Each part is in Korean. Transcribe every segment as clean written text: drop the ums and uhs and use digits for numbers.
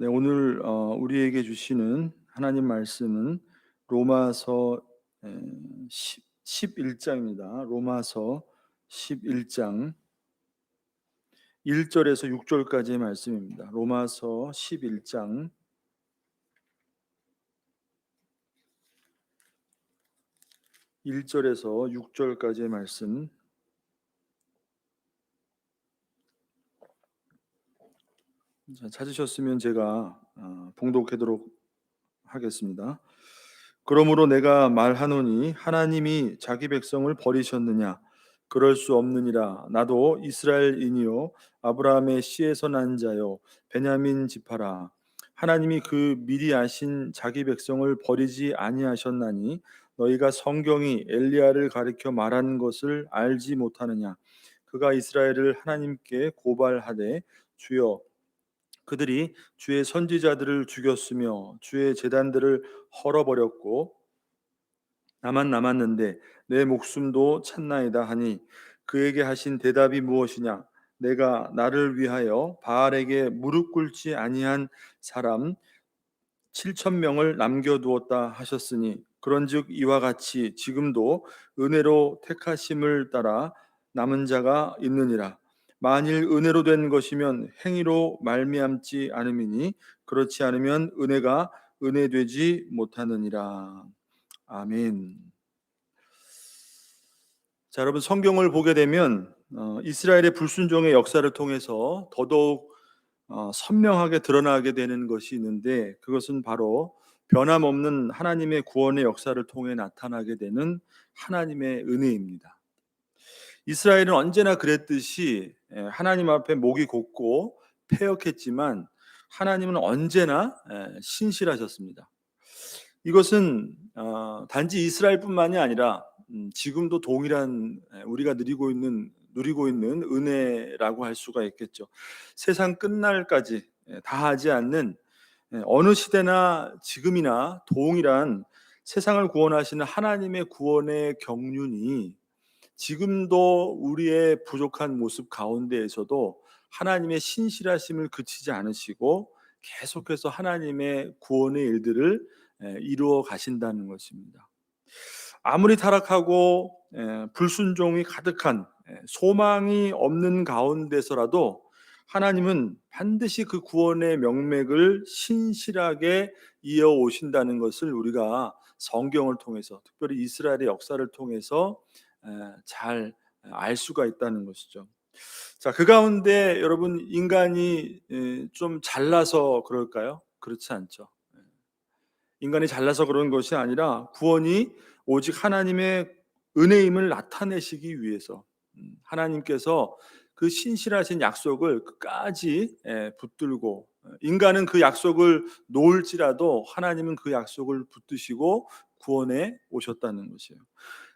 네, 오늘 우리에게 주시는 하나님 말씀은 로마서 11장입니다. 로마서 11장 1절에서 6절까지의 말씀입니다. 로마서 11장 1절에서 6절까지의 말씀. 자, 찾으셨으면 제가 봉독하도록 하겠습니다. 그러므로 내가 말하노니 하나님이 자기 백성을 버리셨느냐? 그럴 수 없느니라. 나도 이스라엘인이요 아브라함의 씨에서 난 자요 베냐민 지파라. 하나님이 그 미리 아신 자기 백성을 버리지 아니하셨나니 너희가 성경이 엘리야를 가리켜 말한 것을 알지 못하느냐? 그가 이스라엘을 하나님께 고발하되 주여 그들이 주의 선지자들을 죽였으며 주의 제단들을 헐어버렸고 나만 남았는데 내 목숨도 찾나이다 하니 그에게 하신 대답이 무엇이냐? 내가 나를 위하여 바알에게 무릎 꿇지 아니한 사람 7천 명을 남겨두었다 하셨으니 그런즉 이와 같이 지금도 은혜로 택하심을 따라 남은 자가 있느니라. 만일 은혜로 된 것이면 행위로 말미암지 않음이니 그렇지 않으면 은혜가 은혜되지 못하느니라. 아멘. 자, 여러분 성경을 보게 되면 이스라엘의 불순종의 역사를 통해서 더더욱 선명하게 드러나게 되는 것이 있는데 그것은 바로 변함없는 하나님의 구원의 역사를 통해 나타나게 되는 하나님의 은혜입니다. 이스라엘은 언제나 그랬듯이 하나님 앞에 목이 곧고 패역했지만 하나님은 언제나 신실하셨습니다. 이것은 단지 이스라엘뿐만이 아니라 지금도 동일한 우리가 누리고 있는 은혜라고 할 수가 있겠죠. 세상 끝날까지 다하지 않는 어느 시대나 지금이나 동일한 세상을 구원하시는 하나님의 구원의 경륜이 지금도 우리의 부족한 모습 가운데에서도 하나님의 신실하심을 그치지 않으시고 계속해서 하나님의 구원의 일들을 이루어 가신다는 것입니다. 아무리 타락하고 불순종이 가득한 소망이 없는 가운데서라도 하나님은 반드시 그 구원의 명맥을 신실하게 이어 오신다는 것을 우리가 성경을 통해서 특별히 이스라엘의 역사를 통해서 잘 알 수가 있다는 것이죠. 자, 그 가운데 여러분 인간이 좀 잘나서 그럴까요? 그렇지 않죠. 인간이 잘나서 그런 것이 아니라 구원이 오직 하나님의 은혜임을 나타내시기 위해서 하나님께서 그 신실하신 약속을 끝까지 붙들고 인간은 그 약속을 놓을지라도 하나님은 그 약속을 붙드시고 구원해 오셨다는 것이에요.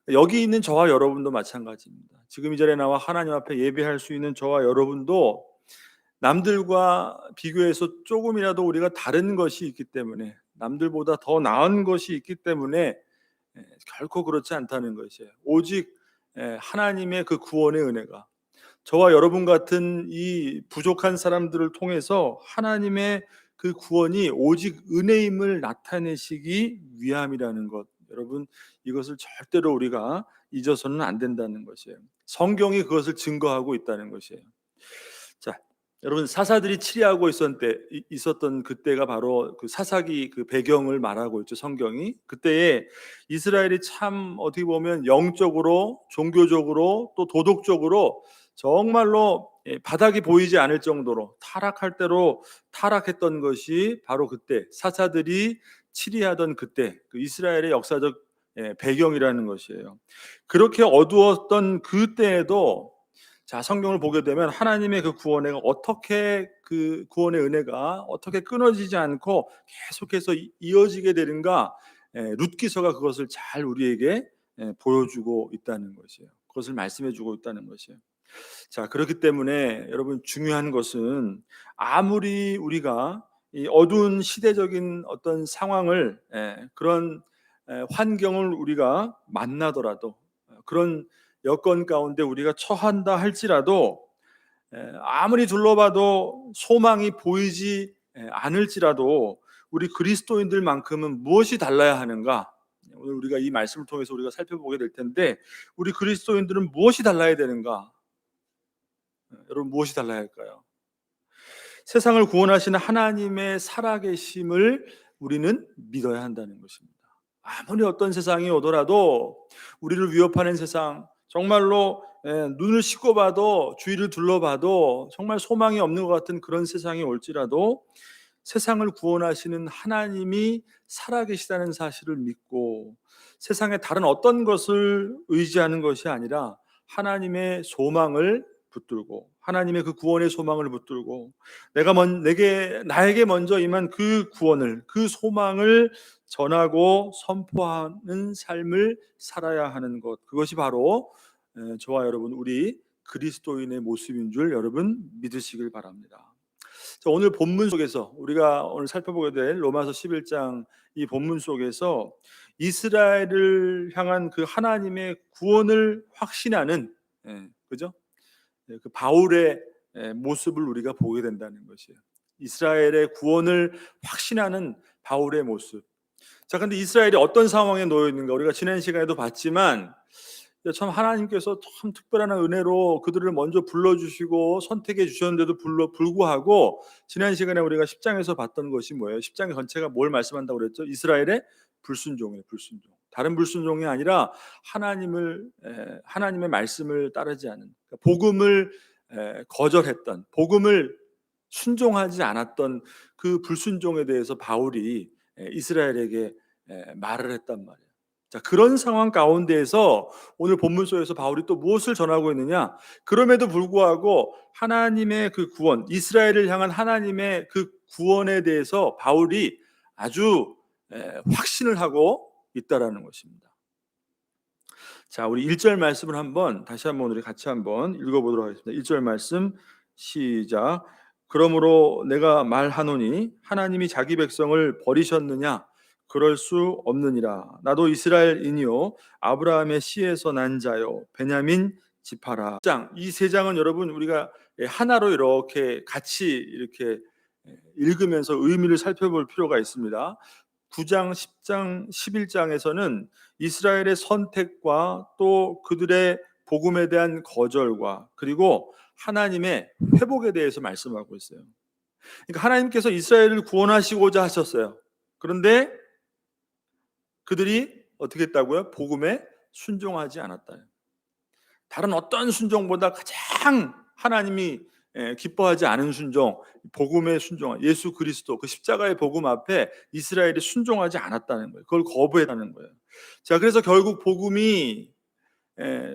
여기 있는 저와 여러분도 마찬가지입니다. 지금 이 자리에 나와 하나님 앞에 예배할 수 있는 저와 여러분도 남들과 비교해서 조금이라도 우리가 다른 것이 있기 때문에 남들보다 더 나은 것이 있기 때문에 결코 그렇지 않다는 것이에요. 오직 하나님의 그 구원의 은혜가 저와 여러분 같은 이 부족한 사람들을 통해서 하나님의 그 구원이 오직 은혜임을 나타내시기 위함이라는 것, 여러분 이것을 절대로 우리가 잊어서는 안 된다는 것이에요. 성경이 그것을 증거하고 있다는 것이에요. 자, 여러분 사사들이 치리하고 있었던 그때가 바로 그 사사기 그 배경을 말하고 있죠. 성경이 그때에 이스라엘이 참 어떻게 보면 영적으로 종교적으로 또 도덕적으로 정말로 바닥이 보이지 않을 정도로 타락할 대로 타락했던 것이 바로 그때 사사들이 치리하던 그때 그 이스라엘의 역사적 배경이라는 것이에요. 그렇게 어두웠던 그때에도 자, 성경을 보게 되면 하나님의 그 그 구원의 은혜가 어떻게 끊어지지 않고 계속해서 이어지게 되는가? 룻기서가 그것을 잘 우리에게 보여주고 있다는 것이에요. 그것을 말씀해주고 있다는 것이에요. 자, 그렇기 때문에 여러분 중요한 것은 아무리 우리가 이 어두운 시대적인 어떤 상황을 그런 환경을 우리가 만나더라도 그런 여건 가운데 우리가 처한다 할지라도 아무리 둘러봐도 소망이 보이지 않을지라도 우리 그리스도인들만큼은 무엇이 달라야 하는가? 오늘 우리가 이 말씀을 통해서 우리가 살펴보게 될 텐데, 우리 그리스도인들은 무엇이 달라야 되는가? 여러분, 무엇이 달라야 할까요? 세상을 구원하시는 하나님의 살아계심을 우리는 믿어야 한다는 것입니다. 아무리 어떤 세상이 오더라도, 우리를 위협하는 세상, 정말로 눈을 씻고 봐도, 주위를 둘러봐도 정말 소망이 없는 것 같은 그런 세상이 올지라도 세상을 구원하시는 하나님이 살아계시다는 사실을 믿고, 세상의 다른 어떤 것을 의지하는 것이 아니라 하나님의 소망을 붙들고, 하나님의 그 구원의 소망을 붙들고, 나에게 먼저 임한 그 구원을, 그 소망을 전하고 선포하는 삶을 살아야 하는 것, 그것이 바로 저와 여러분, 우리 그리스도인의 모습인 줄 여러분 믿으시길 바랍니다. 자, 오늘 본문 속에서 우리가 오늘 살펴보게 될 로마서 11장, 이 본문 속에서 이스라엘을 향한 그 하나님의 구원을 확신하는, 그죠? 그 바울의 모습을 우리가 보게 된다는 것이에요. 이스라엘의 구원을 확신하는 바울의 모습. 자, 근데 이스라엘이 어떤 상황에 놓여 있는가? 우리가 지난 시간에도 봤지만, 참 하나님께서 참 특별한 은혜로 그들을 먼저 불러주시고 선택해 주셨는데도 불구하고, 지난 시간에 우리가 10장에서 봤던 것이 뭐예요? 10장 전체가 뭘 말씀한다고 그랬죠? 이스라엘의 불순종이에요. 불순종. 다른 불순종이 아니라 하나님의 말씀을 따르지 않은, 그러니까 복음을 거절했던, 복음을 순종하지 않았던 그 불순종에 대해서 바울이 이스라엘에게 말을 했단 말이에요. 자, 그런 상황 가운데에서 오늘 본문 속에서 바울이 또 무엇을 전하고 있느냐? 그럼에도 불구하고 하나님의 그 구원, 이스라엘을 향한 하나님의 그 구원에 대해서 바울이 아주 확신을 하고 있다라는 것입니다. 자, 우리 1절 말씀을 다시 한번 우리 같이 한번 읽어보도록 하겠습니다. 1절 말씀 시작. 그러므로 내가 말하노니 하나님이 자기 백성을 버리셨느냐? 그럴 수 없느니라. 나도 이스라엘인이요 아브라함의 씨에서 난 자요 베냐민 지파라. 이 세 장은 여러분 우리가 하나로 이렇게 같이 이렇게 읽으면서 의미를 살펴볼 필요가 있습니다. 9장, 10장, 11장에서는 이스라엘의 선택과 또 그들의 복음에 대한 거절과 그리고 하나님의 회복에 대해서 말씀하고 있어요. 그러니까 하나님께서 이스라엘을 구원하시고자 하셨어요. 그런데 그들이 어떻게 했다고요? 복음에 순종하지 않았다. 다른 어떤 순종보다 가장 하나님이 기뻐하지 않은 순종, 복음의 순종, 예수 그리스도 그 십자가의 복음 앞에 이스라엘이 순종하지 않았다는 거예요. 그걸 거부했다는 거예요. 자, 그래서 결국 복음이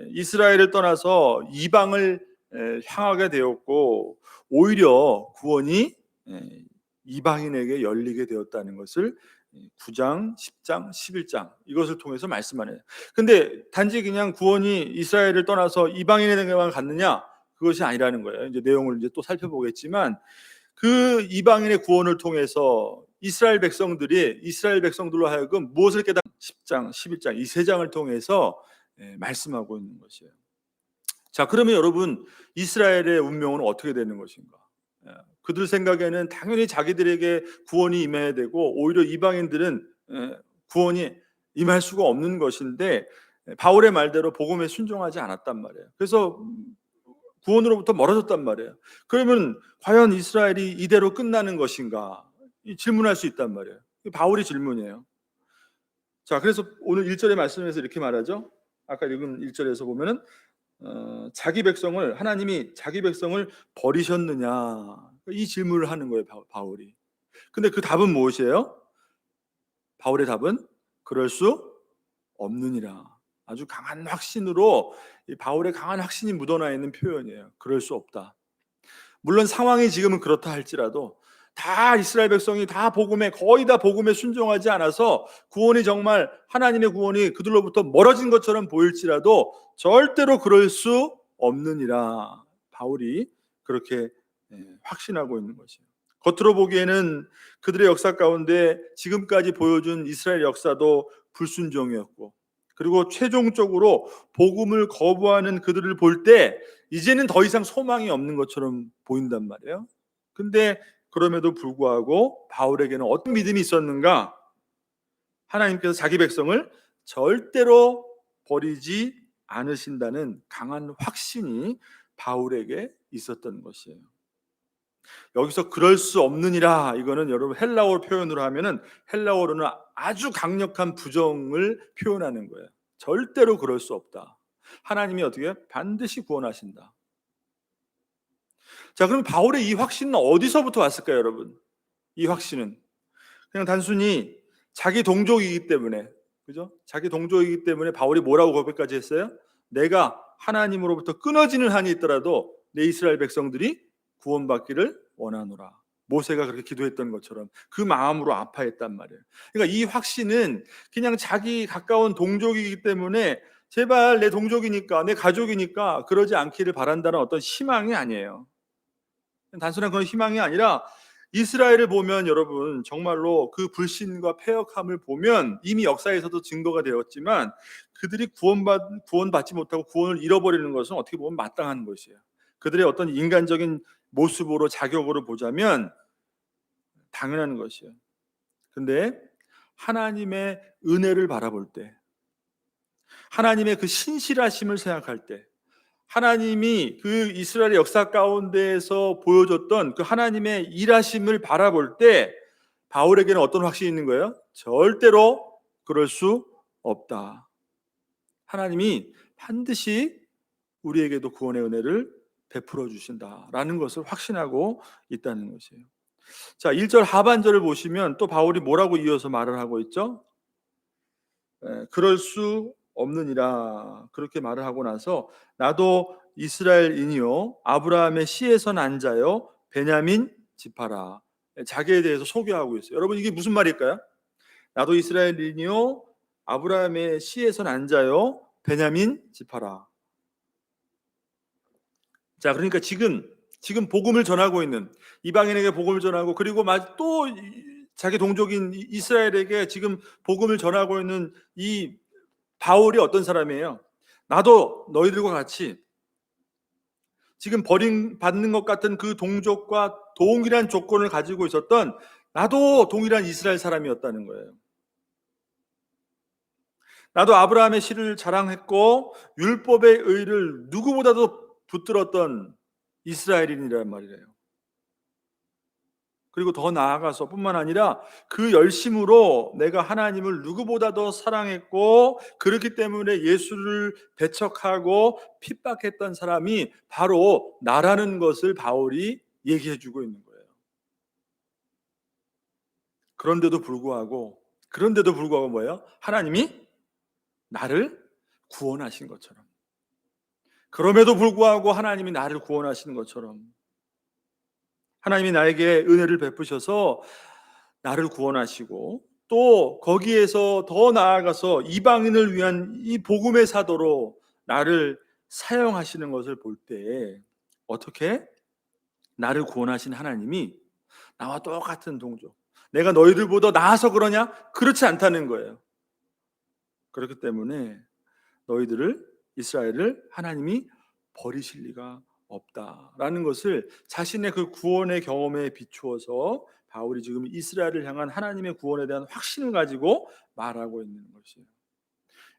이스라엘을 떠나서 이방을 향하게 되었고, 오히려 구원이 이방인에게 열리게 되었다는 것을 9장, 10장, 11장 이것을 통해서 말씀하네요. 근데 단지 그냥 구원이 이스라엘을 떠나서 이방인에게만 갔느냐? 그것이 아니라는 거예요. 이제 내용을 이제 또 살펴보겠지만, 그 이방인의 구원을 통해서 이스라엘 백성들로 하여금 무엇을 깨닫 10장, 11장 이 세 장을 통해서 말씀하고 있는 것이에요. 자, 그러면 여러분 이스라엘의 운명은 어떻게 되는 것인가? 그들 생각에는 당연히 자기들에게 구원이 임해야 되고, 오히려 이방인들은 구원이 임할 수가 없는 것인데 바울의 말대로 복음에 순종하지 않았단 말이에요. 그래서 구원으로부터 멀어졌단 말이에요. 그러면 과연 이스라엘이 이대로 끝나는 것인가? 질문할 수 있단 말이에요. 바울이 질문이에요. 자, 그래서 오늘 1절의 말씀에서 이렇게 말하죠. 아까 읽은 1절에서 보면은 하나님이 자기 백성을 버리셨느냐, 이 질문을 하는 거예요, 바울이. 근데 그 답은 무엇이에요? 바울의 답은 그럴 수 없느니라. 아주 강한 확신으로, 바울의 강한 확신이 묻어나 있는 표현이에요. 그럴 수 없다. 물론 상황이 지금은 그렇다 할지라도 다 이스라엘 백성이 거의 다 복음에 순종하지 않아서 구원이 정말 하나님의 구원이 그들로부터 멀어진 것처럼 보일지라도 절대로 그럴 수 없느니라. 바울이 그렇게 확신하고 있는 것이에요. 겉으로 보기에는 그들의 역사 가운데 지금까지 보여준 이스라엘 역사도 불순종이었고, 그리고 최종적으로 복음을 거부하는 그들을 볼 때 이제는 더 이상 소망이 없는 것처럼 보인단 말이에요. 근데 그럼에도 불구하고 바울에게는 어떤 믿음이 있었는가? 하나님께서 자기 백성을 절대로 버리지 않으신다는 강한 확신이 바울에게 있었던 것이에요. 여기서 그럴 수 없느니라, 이거는 여러분 헬라어 표현으로 하면은, 헬라어로는 아주 강력한 부정을 표현하는 거예요. 절대로 그럴 수 없다. 하나님이 어떻게 반드시 구원하신다. 자, 그럼 바울의 이 확신은 어디서부터 왔을까요, 여러분? 이 확신은 그냥 단순히 자기 동족이기 때문에, 그죠? 자기 동족이기 때문에 바울이 뭐라고 고백까지 했어요? 내가 하나님으로부터 끊어지는 한이 있더라도 내 이스라엘 백성들이 구원받기를 원하노라. 모세가 그렇게 기도했던 것처럼 그 마음으로 아파했단 말이에요. 그러니까 이 확신은 그냥 자기 가까운 동족이기 때문에 제발 내 동족이니까, 내 가족이니까 그러지 않기를 바란다는 어떤 희망이 아니에요. 단순한 그런 희망이 아니라, 이스라엘을 보면 여러분 정말로 그 불신과 패역함을 보면 이미 역사에서도 증거가 되었지만, 그들이 구원받지 못하고 구원을 잃어버리는 것은 어떻게 보면 마땅한 것이에요. 그들의 어떤 인간적인 모습으로, 자격으로 보자면 당연한 것이에요. 근데 하나님의 은혜를 바라볼 때, 하나님의 그 신실하심을 생각할 때, 하나님이 그 이스라엘의 역사 가운데에서 보여줬던 그 하나님의 일하심을 바라볼 때 바울에게는 어떤 확신이 있는 거예요? 절대로 그럴 수 없다. 하나님이 반드시 우리에게도 구원의 은혜를 베풀어 주신다라는 것을 확신하고 있다는 것이에요. 자, 1절 하반절을 보시면 또 바울이 뭐라고 이어서 말을 하고 있죠? 그럴 수 없느니라, 그렇게 말을 하고 나서 나도 이스라엘인이요 아브라함의 씨에서 난 자요 베냐민 지파라, 자기에 대해서 소개하고 있어요. 여러분, 이게 무슨 말일까요? 나도 이스라엘인이요 아브라함의 씨에서 난 자요 베냐민 지파라. 자, 그러니까 지금 복음을 전하고 있는, 이방인에게 복음을 전하고, 그리고 또 자기 동족인 이스라엘에게 지금 복음을 전하고 있는 이 바울이 어떤 사람이에요? 나도 너희들과 같이 지금 버림받는 것 같은 그 동족과 동일한 조건을 가지고 있었던, 나도 동일한 이스라엘 사람이었다는 거예요. 나도 아브라함의 씨를 자랑했고 율법의 의를 누구보다도 붙들었던 이스라엘인이란 말이에요. 그리고 더 나아가서 뿐만 아니라 그 열심으로 내가 하나님을 누구보다도 사랑했고, 그렇기 때문에 예수를 배척하고 핍박했던 사람이 바로 나라는 것을 바울이 얘기해 주고 있는 거예요. 그런데도 불구하고 뭐예요? 하나님이 나를 구원하신 것처럼, 그럼에도 불구하고 하나님이 나를 구원하시는 것처럼, 하나님이 나에게 은혜를 베푸셔서 나를 구원하시고, 또 거기에서 더 나아가서 이방인을 위한 이 복음의 사도로 나를 사용하시는 것을 볼 때, 어떻게 나를 구원하신 하나님이 나와 똑같은 동족, 내가 너희들보다 나아서 그러냐? 그렇지 않다는 거예요. 그렇기 때문에 너희들을, 이스라엘을 하나님이 버리실 리가 없다라는 것을 자신의 그 구원의 경험에 비추어서 바울이 지금 이스라엘을 향한 하나님의 구원에 대한 확신을 가지고 말하고 있는 것이에요.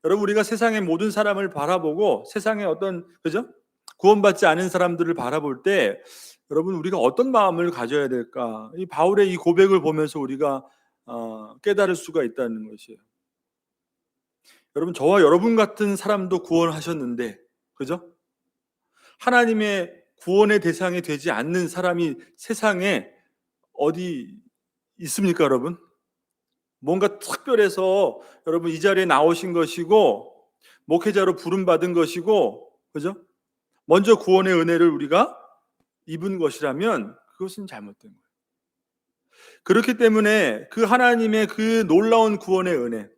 여러분, 우리가 세상의 모든 사람을 바라보고 세상의 어떤, 그죠? 구원받지 않은 사람들을 바라볼 때 여러분, 우리가 어떤 마음을 가져야 될까? 이 바울의 이 고백을 보면서 우리가 깨달을 수가 있다는 것이에요. 여러분, 저와 여러분 같은 사람도 구원하셨는데, 그죠? 하나님의 구원의 대상이 되지 않는 사람이 세상에 어디 있습니까, 여러분? 뭔가 특별해서 여러분 이 자리에 나오신 것이고, 목회자로 부름받은 것이고, 그죠? 먼저 구원의 은혜를 우리가 입은 것이라면 그것은 잘못된 거예요. 그렇기 때문에 그 하나님의 그 놀라운 구원의 은혜,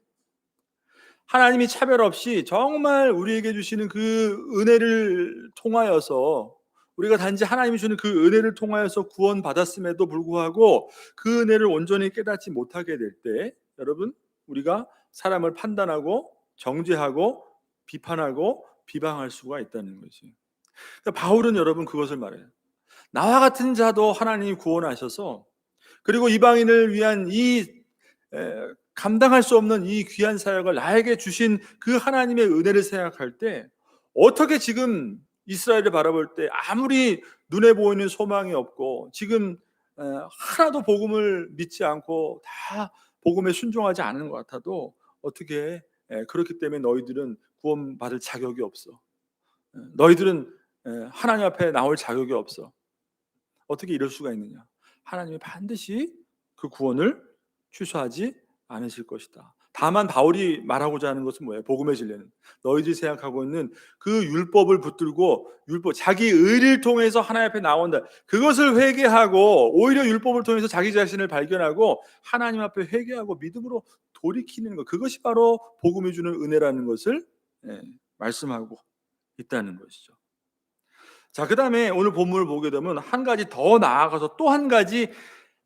하나님이 차별 없이 정말 우리에게 주시는 그 은혜를 통하여서, 우리가 단지 하나님이 주는 그 은혜를 통하여서 구원받았음에도 불구하고 그 은혜를 온전히 깨닫지 못하게 될 때, 여러분, 우리가 사람을 판단하고 정죄하고 비판하고 비방할 수가 있다는 것이. 그러니까 바울은 여러분 그것을 말해요. 나와 같은 자도 하나님이 구원하셔서, 그리고 이방인을 위한 감당할 수 없는 이 귀한 사역을 나에게 주신 그 하나님의 은혜를 생각할 때, 어떻게 지금 이스라엘을 바라볼 때 아무리 눈에 보이는 소망이 없고 지금 하나도 복음을 믿지 않고 다 복음에 순종하지 않는 것 같아도, 어떻게 그렇기 때문에 너희들은 구원받을 자격이 없어, 너희들은 하나님 앞에 나올 자격이 없어, 어떻게 이럴 수가 있느냐? 하나님이 반드시 그 구원을 취소하지 않으실 것이다. 다만 바울이 말하고자 하는 것은 뭐예요? 복음의 진리는 너희들이 생각하고 있는 그 율법을 붙들고 자기 의를 통해서 하나님 앞에 나온다, 그것을 회개하고 오히려 율법을 통해서 자기 자신을 발견하고 하나님 앞에 회개하고 믿음으로 돌이키는 것, 그것이 바로 복음이 주는 은혜라는 것을 말씀하고 있다는 것이죠. 자, 그 다음에 오늘 본문을 보게 되면 한 가지 더 나아가서 또 한 가지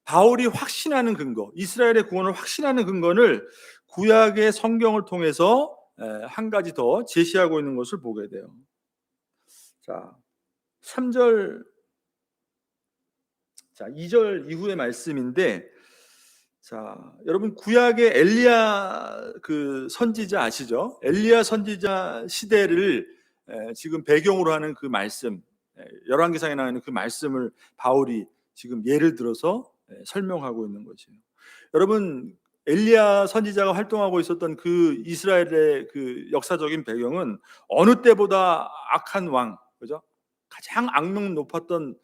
바울이 확신하는 근거, 이스라엘의 구원을 확신하는 근거를 구약의 성경을 통해서 한 가지 더 제시하고 있는 것을 보게 돼요. 자, 3절, 자, 2절 이후의 말씀인데, 자, 여러분 구약의 엘리야 그 선지자 아시죠? 엘리야 선지자 시대를 지금 배경으로 하는 그 말씀, 열왕기상에 나오는 그 말씀을 바울이 지금 예를 들어서 설명하고 있는 것이에요. 여러분, 엘리야 선지자가 활동하고 있었던 그 이스라엘의 그 역사적인 배경은 어느 때보다 악한 왕, 그죠? 가장 악명 높았던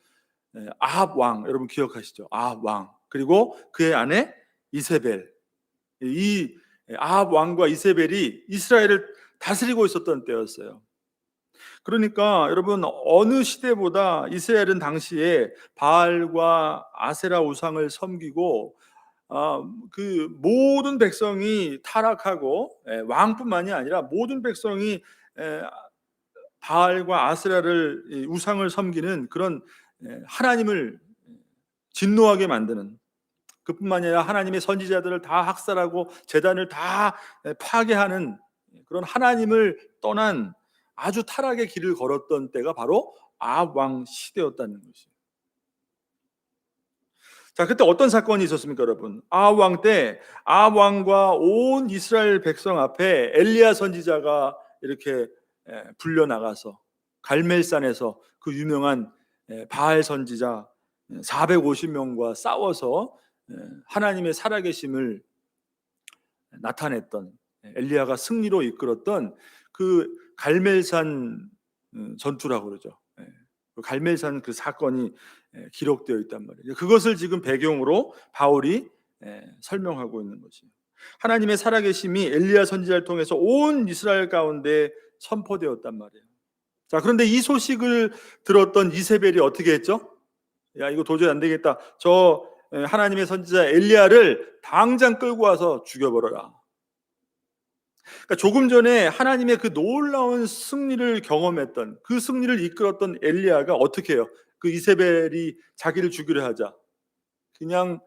아합 왕, 여러분 기억하시죠? 아합 왕, 그리고 그의 아내 이세벨. 이 아합 왕과 이세벨이 이스라엘을 다스리고 있었던 때였어요. 그러니까 여러분, 어느 시대보다 이스라엘은 당시에 바알과 아세라 우상을 섬기고 그 모든 백성이 타락하고, 왕뿐만이 아니라 모든 백성이 바알과 아세라를, 우상을 섬기는 그런 하나님을 진노하게 만드는, 그뿐만 아니라 하나님의 선지자들을 다 학살하고 제단을 다 파괴하는 그런 하나님을 떠난 아주 타락의 길을 걸었던 때가 바로 아합 왕 시대였다는 것이에요. 자, 그때 어떤 사건이 있었습니까, 여러분? 아합 왕 때 아합 왕과 온 이스라엘 백성 앞에 엘리야 선지자가 이렇게 불려 나가서 갈멜산에서 그 유명한 바알 선지자 450명과 싸워서 하나님의 살아계심을 나타냈던, 엘리야가 승리로 이끌었던 그 갈멜산 전투라고 그러죠. 그 갈멜산 그 사건이 기록되어 있단 말이에요. 그것을 지금 배경으로 바울이 설명하고 있는 것이에요. 하나님의 살아계심이 엘리야 선지자를 통해서 온 이스라엘 가운데 선포되었단 말이에요. 자, 그런데 이 소식을 들었던 이세벨이 어떻게 했죠? 야, 이거 도저히 안 되겠다, 저 하나님의 선지자 엘리야를 당장 끌고 와서 죽여버려라. 그러니까 조금 전에 하나님의 그 놀라운 승리를 경험했던, 그 승리를 이끌었던 엘리야가 어떻게 해요? 그 이세벨이 자기를 죽이려 하자 그냥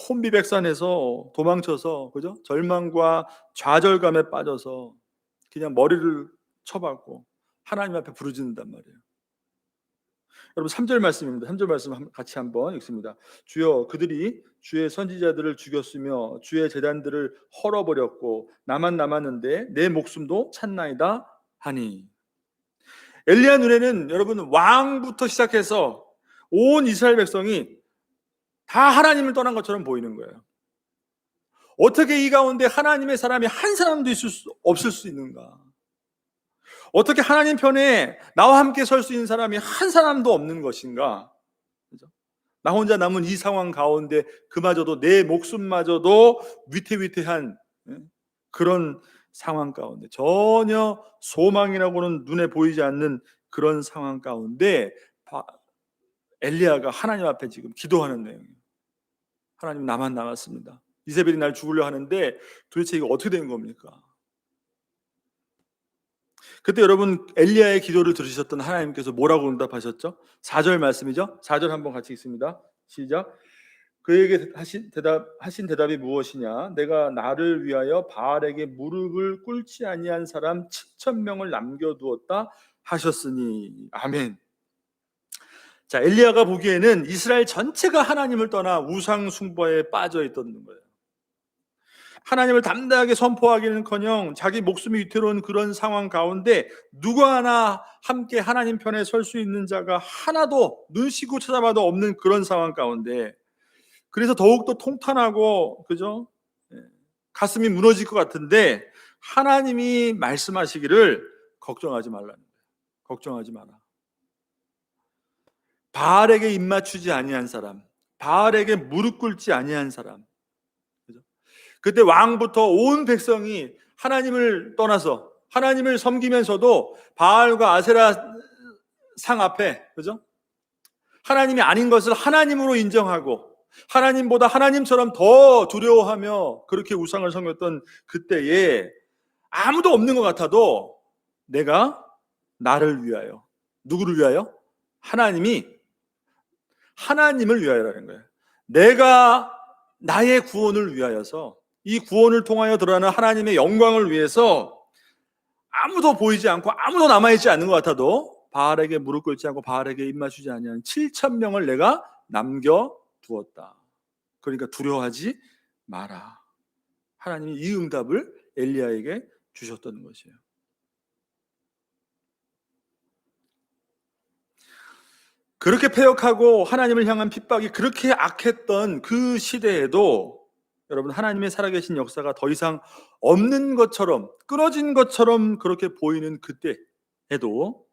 혼비백산해서 도망쳐서, 그죠? 절망과 좌절감에 빠져서 그냥 머리를 쳐박고 하나님 앞에 부르짖는단 말이에요. 여러분, 3절 말씀입니다. 3절 말씀 같이 한번 읽습니다. 주여, 그들이 주의 선지자들을 죽였으며 주의 제단들을 헐어버렸고 나만 남았는데 내 목숨도 찾나이다 하니. 엘리야 눈에는 여러분, 왕부터 시작해서 온 이스라엘 백성이 다 하나님을 떠난 것처럼 보이는 거예요. 어떻게 이 가운데 하나님의 사람이 한 사람도 없을 수 있는가? 어떻게 하나님 편에 나와 함께 설 수 있는 사람이 한 사람도 없는 것인가? 그죠? 나 혼자 남은 이 상황 가운데 그마저도, 내 목숨마저도 위태위태한 그런 상황 가운데, 전혀 소망이라고는 눈에 보이지 않는 그런 상황 가운데 엘리야가 하나님 앞에 지금 기도하는 내용이에요. 하나님, 나만 남았습니다. 이세벨이 날 죽으려 하는데 도대체 이거 어떻게 된 겁니까? 그때 여러분, 엘리야의 기도를 들으셨던 하나님께서 뭐라고 응답하셨죠? 4절 말씀이죠. 4절 한번 같이 읽습니다. 시작. 그에게 하신 대답이 무엇이냐? 내가 나를 위하여 바알에게 무릎을 꿇지 아니한 사람 7,000명을 남겨두었다 하셨으니. 아멘. 자, 엘리야가 보기에는 이스라엘 전체가 하나님을 떠나 우상 숭배에 빠져 있던 거예요. 하나님을 담대하게 선포하기는커녕 자기 목숨이 위태로운 그런 상황 가운데 누구 하나 함께 하나님 편에 설 수 있는 자가 하나도 눈 씻고 찾아봐도 없는 그런 상황 가운데, 그래서 더욱더 통탄하고, 그죠? 예, 가슴이 무너질 것 같은데 하나님이 말씀하시기를 걱정하지 말라는 거예요. 걱정하지 마라. 바알에게 입맞추지 아니한 사람, 바알에게 무릎 꿇지 아니한 사람. 그죠? 그때 왕부터 온 백성이 하나님을 떠나서 하나님을 섬기면서도 바알과 아세라 상 앞에, 그죠? 하나님이 아닌 것을 하나님으로 인정하고 하나님보다 하나님처럼 더 두려워하며 그렇게 우상을 섬겼던 그때에 아무도 없는 것 같아도 내가 나를 위하여, 누구를 위하여? 하나님을 위하여라는 거예요. 내가 나의 구원을 위하여서, 이 구원을 통하여 드러나는 하나님의 영광을 위해서 아무도 보이지 않고 아무도 남아있지 않는 것 같아도 바알에게 무릎 꿇지 않고 바알에게 입맞추지 아니한 7천 명을 내가 남겨두었다. 그러니까 두려워하지 마라. 하나님이 이 응답을 엘리야에게 주셨던 것이에요. 그렇게 패역하고 하나님을 향한 핍박이 그렇게 악했던 그 시대에도 여러분, 하나님의 살아계신 역사가 더 이상 없는 것처럼, 끊어진 것처럼 그렇게 보이는 그때에도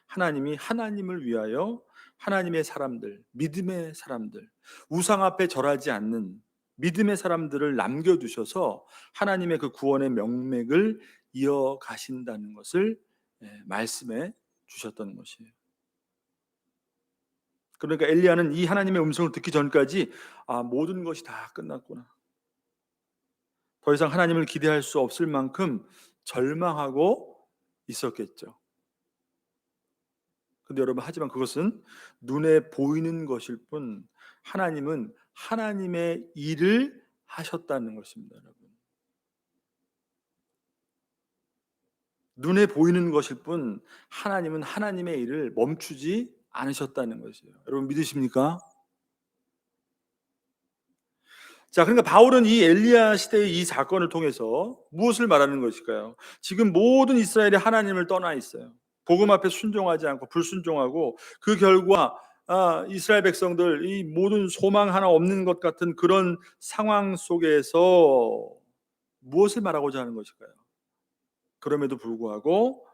하나님이 하나님을 위하여 하나님의 사람들, 믿음의 사람들, 우상 앞에 절하지 않는 믿음의 사람들을 남겨두셔서 하나님의 그 구원의 명맥을 이어가신다는 것을 말씀해 주셨던 것이에요. 그러니까 엘리야는 이 하나님의 음성을 듣기 전까지 모든 것이 다 끝났구나, 더 이상 하나님을 기대할 수 없을 만큼 절망하고 있었겠죠. 근데 여러분, 하지만 그것은 눈에 보이는 것일 뿐 하나님은 하나님의 일을 하셨다는 것입니다. 여러분, 눈에 보이는 것일 뿐 하나님은 하나님의 일을 멈추지 않으셨다는 것이에요. 여러분, 믿으십니까? 자, 그러니까 바울은 이 엘리야 시대의 이 사건을 통해서 무엇을 말하는 것일까요? 지금 모든 이스라엘이 하나님을 떠나 있어요. 복음 앞에 순종하지 않고 불순종하고, 그 결과 이스라엘 백성들, 이 모든 소망 하나 없는 것 같은 그런 상황 속에서 무엇을 말하고자 하는 것일까요? 그럼에도 불구하고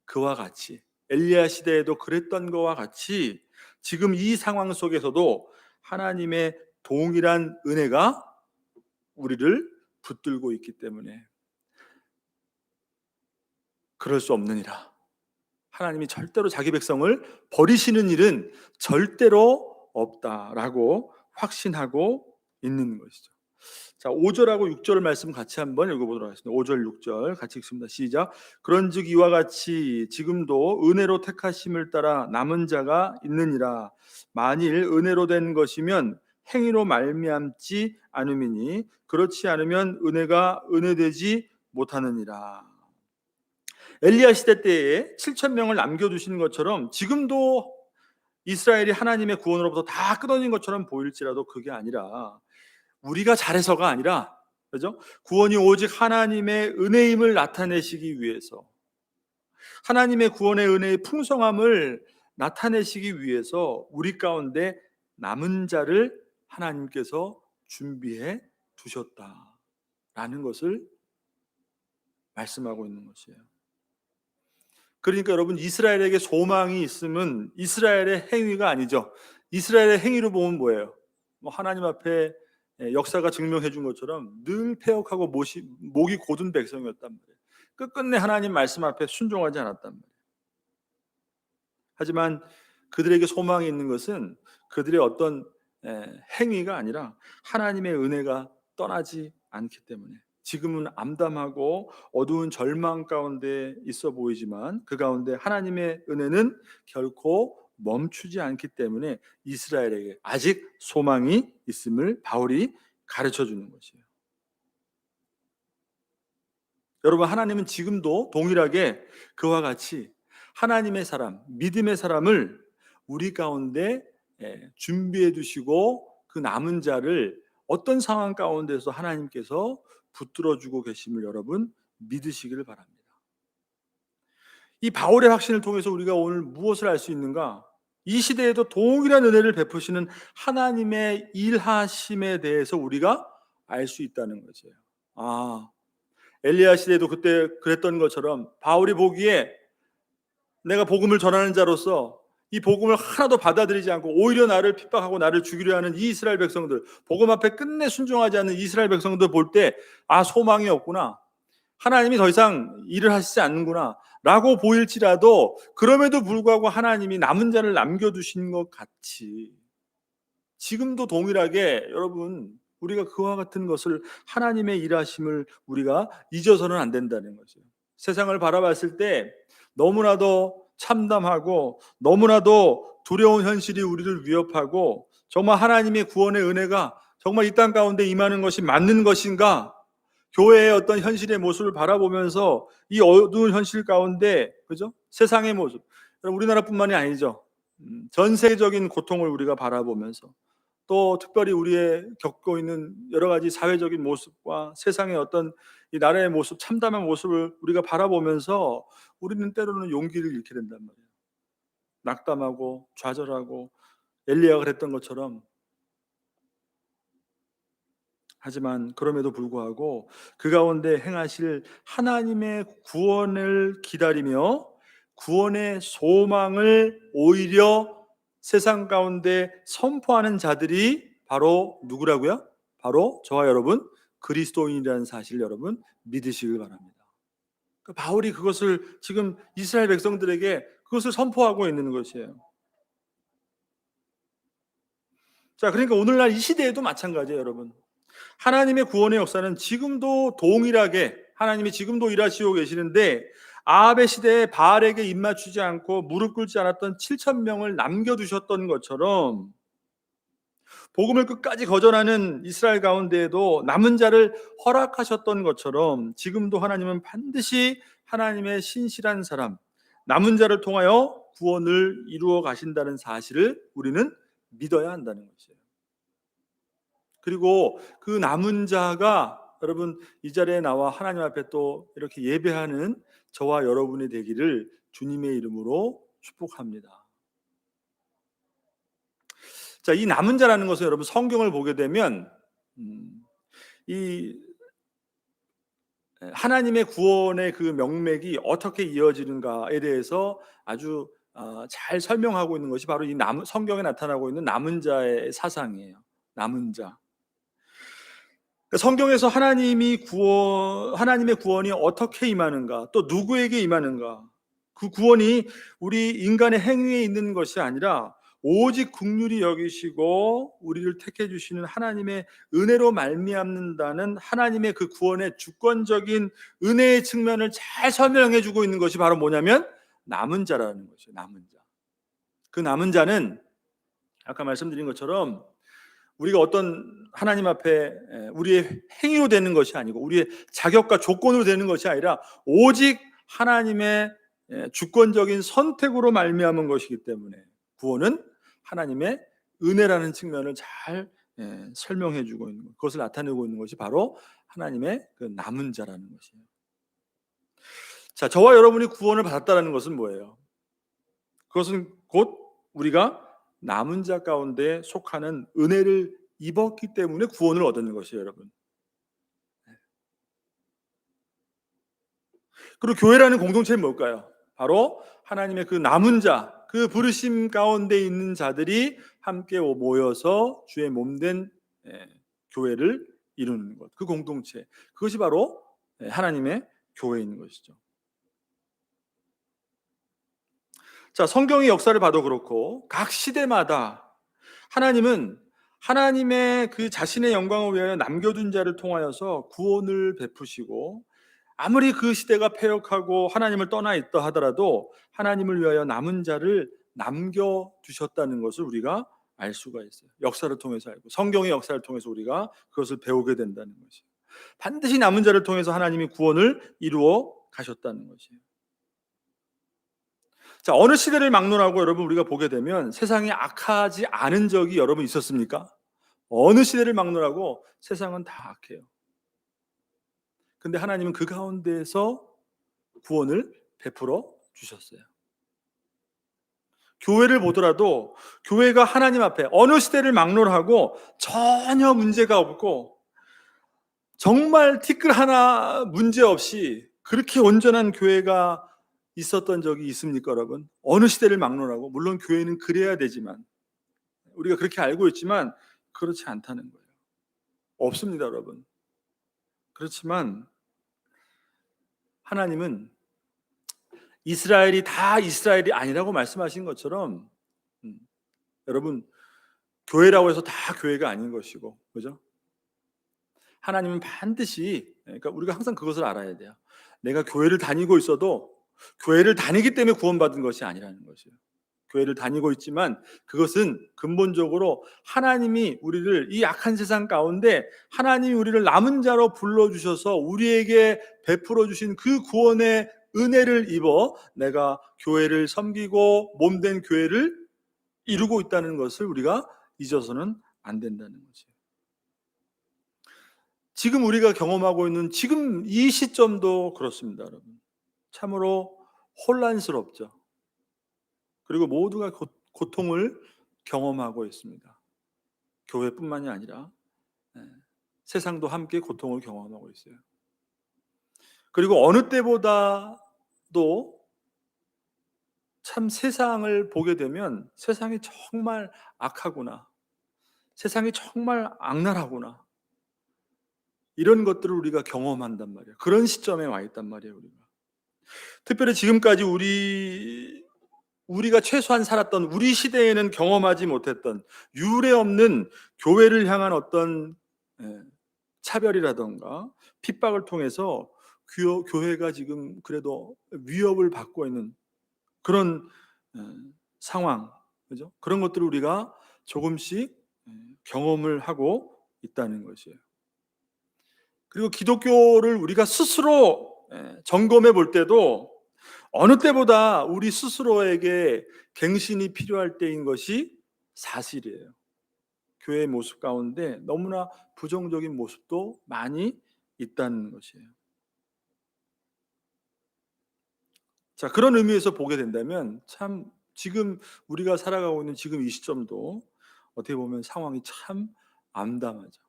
그와 같이, 엘리야 시대에도 그랬던 것과 같이 지금 이 상황 속에서도 하나님의 동일한 은혜가 우리를 붙들고 있기 때문에 그럴 수 없느니라. 하나님이 절대로 자기 백성을 버리시는 일은 절대로 없다라고 확신하고 있는 것이죠. 자, 5절하고 6절 말씀 같이 한번 읽어보도록 하겠습니다. 5절 6절 같이 읽습니다. 시작. 그런즉 이와 같이 지금도 은혜로 택하심을 따라 남은 자가 있느니라. 만일 은혜로 된 것이면 행위로 말미암지 않음이니 그렇지 않으면 은혜가 은혜되지 못하느니라. 엘리야 시대 때에 7천 명을 남겨두시는 것처럼 지금도 이스라엘이 하나님의 구원으로부터 다 끊어진 것처럼 보일지라도 그게 아니라, 우리가 잘해서가 아니라, 그죠? 구원이 오직 하나님의 은혜임을 나타내시기 위해서, 하나님의 구원의 은혜의 풍성함을 나타내시기 위해서 우리 가운데 남은 자를 하나님께서 준비해 두셨다라는 것을 말씀하고 있는 것이에요. 그러니까 여러분, 이스라엘에게 소망이 있으면 이스라엘의 행위가 아니죠. 이스라엘의 행위로 보면 뭐예요? 하나님 앞에 역사가 증명해 준 것처럼 늘 패역하고 목이 곧은 백성이었단 말이에요. 끝끝내 하나님 말씀 앞에 순종하지 않았단 말이에요. 하지만 그들에게 소망이 있는 것은 그들의 어떤 행위가 아니라 하나님의 은혜가 떠나지 않기 때문에, 지금은 암담하고 어두운 절망 가운데 있어 보이지만 그 가운데 하나님의 은혜는 결코 멈추지 않기 때문에 이스라엘에게 아직 소망이 있음을 바울이 가르쳐 주는 것이에요. 여러분, 하나님은 지금도 동일하게 그와 같이 하나님의 사람, 믿음의 사람을 우리 가운데 준비해 두시고 그 남은 자를 어떤 상황 가운데서 하나님께서 붙들어 주고 계심을 여러분 믿으시기를 바랍니다. 이 바울의 확신을 통해서 우리가 오늘 무엇을 알 수 있는가? 이 시대에도 동일한 은혜를 베푸시는 하나님의 일하심에 대해서 우리가 알 수 있다는 거죠. 아, 엘리야 시대도 그때 그랬던 것처럼 바울이 보기에 내가 복음을 전하는 자로서 이 복음을 하나도 받아들이지 않고 오히려 나를 핍박하고 나를 죽이려 하는 이 이스라엘 백성들, 복음 앞에 끝내 순종하지 않는 이스라엘 백성들 볼 때 소망이 없구나, 하나님이 더 이상 일을 하시지 않는구나 라고 보일지라도, 그럼에도 불구하고 하나님이 남은 자를 남겨두신 것 같이 지금도 동일하게 여러분 우리가 그와 같은 것을, 하나님의 일하심을 우리가 잊어서는 안 된다는 거죠. 세상을 바라봤을 때 너무나도 참담하고 너무나도 두려운 현실이 우리를 위협하고, 정말 하나님의 구원의 은혜가 정말 이 땅 가운데 임하는 것이 맞는 것인가? 교회의 어떤 현실의 모습을 바라보면서 이 어두운 현실 가운데, 그죠? 세상의 모습, 우리나라뿐만이 아니죠. 전 세계적인 고통을 우리가 바라보면서, 또 특별히 우리의 겪고 있는 여러 가지 사회적인 모습과 세상의 어떤 이 나라의 모습, 참담한 모습을 우리가 바라보면서 우리는 때로는 용기를 잃게 된단 말이에요. 낙담하고 좌절하고 엘리야가 그랬던 것처럼. 하지만 그럼에도 불구하고 그 가운데 행하실 하나님의 구원을 기다리며 구원의 소망을 오히려 세상 가운데 선포하는 자들이 바로 누구라고요? 바로 저와 여러분 그리스도인이라는 사실 여러분 믿으시길 바랍니다. 바울이 그것을 지금 이스라엘 백성들에게 그것을 선포하고 있는 것이에요. 자, 그러니까 오늘날 이 시대에도 마찬가지예요, 여러분. 하나님의 구원의 역사는 지금도 동일하게 하나님이 지금도 일하시고 계시는데, 아합의 시대에 바알에게 입맞추지 않고 무릎 꿇지 않았던 7천 명을 남겨두셨던 것처럼, 복음을 끝까지 거절하는 이스라엘 가운데에도 남은 자를 허락하셨던 것처럼, 지금도 하나님은 반드시 하나님의 신실한 사람, 남은 자를 통하여 구원을 이루어 가신다는 사실을 우리는 믿어야 한다는 것이에요. 그리고 그 남은 자가 여러분 이 자리에 나와 하나님 앞에 또 이렇게 예배하는 저와 여러분이 되기를 주님의 이름으로 축복합니다. 자, 이 남은 자라는 것은 여러분 성경을 보게 되면 이 하나님의 구원의 그 명맥이 어떻게 이어지는가에 대해서 아주 잘 설명하고 있는 것이 바로 이 성경에 나타나고 있는 남은 자의 사상이에요. 남은 자. 성경에서 하나님의 구원이 어떻게 임하는가, 또 누구에게 임하는가, 그 구원이 우리 인간의 행위에 있는 것이 아니라 오직 긍휼히 여기시고 우리를 택해 주시는 하나님의 은혜로 말미암는다는 하나님의 그 구원의 주권적인 은혜의 측면을 잘 설명해 주고 있는 것이 바로 뭐냐면 남은 자라는 것이에요. 남은 자. 그 남은 자는 아까 말씀드린 것처럼 우리가 어떤 하나님 앞에 우리의 행위로 되는 것이 아니고 우리의 자격과 조건으로 되는 것이 아니라 오직 하나님의 주권적인 선택으로 말미암은 것이기 때문에, 구원은 하나님의 은혜라는 측면을 잘 설명해 주고 있는 것, 그것을 나타내고 있는 것이 바로 하나님의 그 남은 자라는 것이에요. 자, 저와 여러분이 구원을 받았다는 것은 뭐예요? 그것은 곧 우리가 남은 자 가운데 속하는 은혜를 입었기 때문에 구원을 얻는 것이에요, 여러분. 그리고 교회라는 공동체는 뭘까요? 바로 하나님의 그 남은 자, 그 부르심 가운데 있는 자들이 함께 모여서 주의 몸된 교회를 이루는 것, 그 공동체, 그것이 바로 하나님의 교회인 것이죠. 자, 성경의 역사를 봐도 그렇고 각 시대마다 하나님은 하나님의 그 자신의 영광을 위하여 남겨둔 자를 통하여서 구원을 베푸시고, 아무리 그 시대가 패역하고 하나님을 떠나 있다 하더라도 하나님을 위하여 남은 자를 남겨두셨다는 것을 우리가 알 수가 있어요. 역사를 통해서 알고, 성경의 역사를 통해서 우리가 그것을 배우게 된다는 것이에요. 반드시 남은 자를 통해서 하나님이 구원을 이루어 가셨다는 것이에요. 자, 어느 시대를 막론하고 여러분 우리가 보게 되면 세상이 악하지 않은 적이 여러분 있었습니까? 어느 시대를 막론하고 세상은 다 악해요. 근데 하나님은 그 가운데에서 구원을 베풀어 주셨어요. 교회를 보더라도 교회가 하나님 앞에 어느 시대를 막론하고 전혀 문제가 없고 정말 티끌 하나 문제 없이 그렇게 온전한 교회가 있었던 적이 있습니까, 여러분? 어느 시대를 막론하고, 물론 교회는 그래야 되지만 우리가 그렇게 알고 있지만 그렇지 않다는 거예요. 없습니다, 여러분. 그렇지만 하나님은 이스라엘이 다 이스라엘이 아니라고 말씀하신 것처럼 음, 여러분, 교회라고 해서 다 교회가 아닌 것이고, 그죠? 하나님은 반드시, 그러니까 우리가 항상 그것을 알아야 돼요. 내가 교회를 다니고 있어도 교회를 다니기 때문에 구원받은 것이 아니라는 것이에요. 교회를 다니고 있지만 그것은 근본적으로 하나님이 우리를 이 악한 세상 가운데 하나님이 우리를 남은 자로 불러주셔서 우리에게 베풀어 주신 그 구원의 은혜를 입어 내가 교회를 섬기고 몸된 교회를 이루고 있다는 것을 우리가 잊어서는 안 된다는 거죠. 지금 우리가 경험하고 있는 지금 이 시점도 그렇습니다, 여러분. 참으로 혼란스럽죠. 그리고 모두가 고통을 경험하고 있습니다. 교회뿐만이 아니라 세상도 함께 고통을 경험하고 있어요. 그리고 어느 때보다도 참 세상을 보게 되면 세상이 정말 악하구나, 세상이 정말 악랄하구나, 이런 것들을 우리가 경험한단 말이에요. 그런 시점에 와 있단 말이에요, 우리가. 특별히 지금까지 우리가 최소한 살았던 우리 시대에는 경험하지 못했던 유례 없는 교회를 향한 어떤 차별이라던가 핍박을 통해서 교회가 지금 그래도 위협을 받고 있는 그런 상황, 그죠? 그런 것들을 우리가 조금씩 경험을 하고 있다는 것이에요. 그리고 기독교를 우리가 스스로 점검해 볼 때도 어느 때보다 우리 스스로에게 갱신이 필요할 때인 것이 사실이에요. 교회의 모습 가운데 너무나 부정적인 모습도 많이 있다는 것이에요. 자, 그런 의미에서 보게 된다면 참 지금 우리가 살아가고 있는 지금 이 시점도 어떻게 보면 상황이 참 암담하죠.